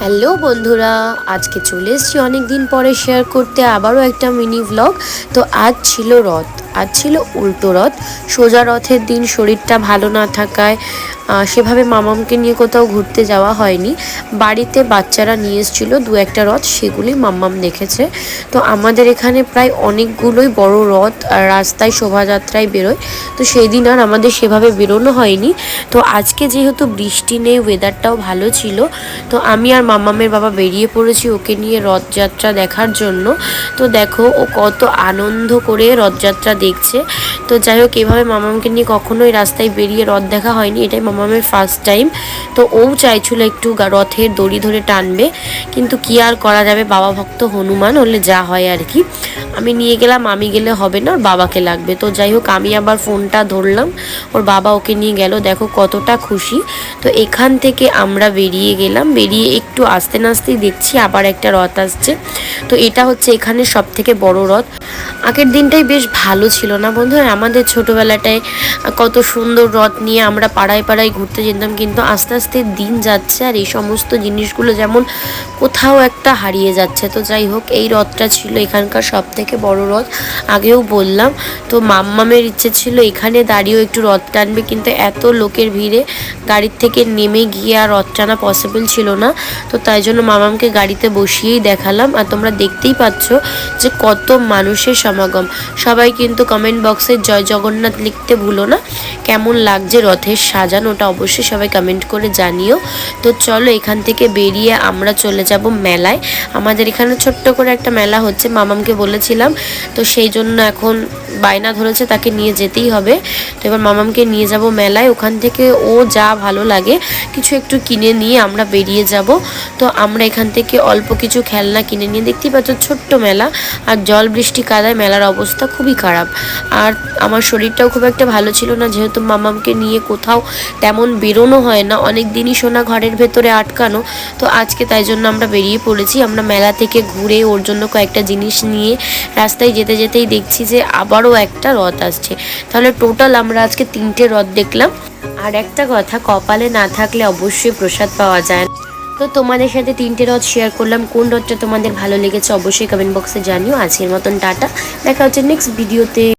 Hello বন্ধুরা, আজকে চলে এসেছি অনেক দিন পরে শেয়ার করতে আবারও একটা মিনি ভ্লগ। তো আজ ছিল রথ, আজ ছিল উল্টো রথ। সোজা রথের দিন শরীরটা ভালো না থাকায় সেভাবে মামামকে নিয়ে কোথাও ঘুরতে যাওয়া হয়নি। বাড়িতে বাচ্চারা নিয়ে এসেছিলো দু একটা রথ, সেগুলি মাম্মাম দেখেছে। তো আমাদের এখানে প্রায় অনেকগুলোই বড় রথ রাস্তায় শোভাযাত্রায় বেরোয়, তো সেই দিন আর আমাদের সেভাবে বেরোনো হয়নি। তো আজকে যেহেতু বৃষ্টি নেই, ওয়েদারটাও ভালো ছিল, তো আমি আর মাম্মামের বাবা বেরিয়ে পড়েছি ওকে নিয়ে রথযাত্রা দেখার জন্য। তো দেখো ও কত আনন্দ করে রথযাত্রা দেখছে। তো যাই হোক, এভাবে মামামকে নিয়ে কখনোই রাস্তায় বেরিয়ে রথ দেখা হয়নি, এটাই মামামের ফার্স্ট টাইম। তো ও চাইছিল একটু রথের দড়ি ধরে টানবে, কিন্তু কি আর করা যাবে, বাবা ভক্ত হনুমান হলে যা হয় আর কি। আমি নিয়ে গেলাম, আমি গেলে হবে না, ওর বাবাকে লাগবে। তো যাই হোক, আমি আবার ফোনটা ধরলাম, ওর বাবা ওকে নিয়ে গেল। দেখো কতটা খুশি। তো এখান থেকে আমরা বেরিয়ে গেলাম, বেরিয়ে একটু আস্তে নাস্তেই দেখছি আবার একটা রথ আসছে। তো এটা হচ্ছে এখানে সব থেকে বড় রথ। আগের দিনটাই বেশ ভালো ছিল না বন্ধুরা? আমাদের ছোটোবেলাটায় কত সুন্দর রথ নিয়ে আমরা পাড়ায় পাড়ায় ঘুরতে যেতাম, কিন্তু আস্তে আস্তে দিন যাচ্ছে আর এই সমস্ত জিনিসগুলো যেমন কোথাও একটা হারিয়ে যাচ্ছে। তো যাই হোক, এই রথটা ছিল এখানকার সব থেকে বড় রথ, আগেও বললাম। তো মাম্মামের ইচ্ছে ছিল এখানে দাঁড়িয়েও একটু রথ টানবে, কিন্তু এত লোকের ভিড়ে গাড়ির থেকে নেমে গিয়ে আর রথ টানা পসিবল ছিল না। তো তাই জন্য মামামকে গাড়িতে বসিয়েই দেখালাম। আর তোমরা দেখতেই পাচ্ছ যে কত মানুষের সমাগম। সবাই কিন্তু কমেন্ট বক্সে জয় জগন্নাথ লিখতে ভুলো না। কেমন লাগছে রথের সাজানো, ওটা অবশ্যই সবাই কমেন্ট করে জানিও। তো চলো, এখান থেকে বেরিয়ে আমরা চলে যাব মেলায়। আমাদের এখানে ছোট্ট করে একটা মেলা হচ্ছে, মামামকে বলেছিলাম, তো সেই জন্য এখন বায়না ধরেছে তাকে নিয়ে যেতেই হবে। তো এবার মামামকে নিয়ে যাব মেলায়, ওখান থেকে ও যা ভালো লাগে কিছু একটু কিনে নিয়ে আমরা বেরিয়ে যাব। তো আমরা এখান থেকে অল্প কিছু খেলনা কিনে নিয়ে, দেখতেই পাচ্ছ ছোট্ট মেলা, আর জল বৃষ্টি কাদায় মেলার অবস্থা খুবই খারাপ। আর আমার শরীরটাও খুব একটা ভালো ছিল না, যেহেতু মামামকে নিয়ে কোথাও তেমন বেরোনো হয় না, অনেক দিনই শোনা ঘরের ভেতরে আটকানো। তো আজকে তাই জন্য আমরা বেরিয়ে পড়েছি। আমরা মেলা থেকে ঘুরে ওর জন্য কয়েকটা জিনিস নিয়ে রাস্তায় যেতে যেতেই দেখছি যে আবারও একটা রথ আসছে। তাহলে টোটাল আমরা আজকে 3টে রথ দেখলাম। আর একটা কথা, কপালে না থাকলে অবশ্যই প্রসাদ পাওয়া যায়। তো তোমাদের সাথে 3টে রথ শেয়ার করলাম, কোন রথটা তোমাদের ভালো লেগেছে অবশ্যই কমেন্ট বক্সে জানিও। আজকের মতন টাটা, দেখা হচ্ছে নেক্সট ভিডিওতে।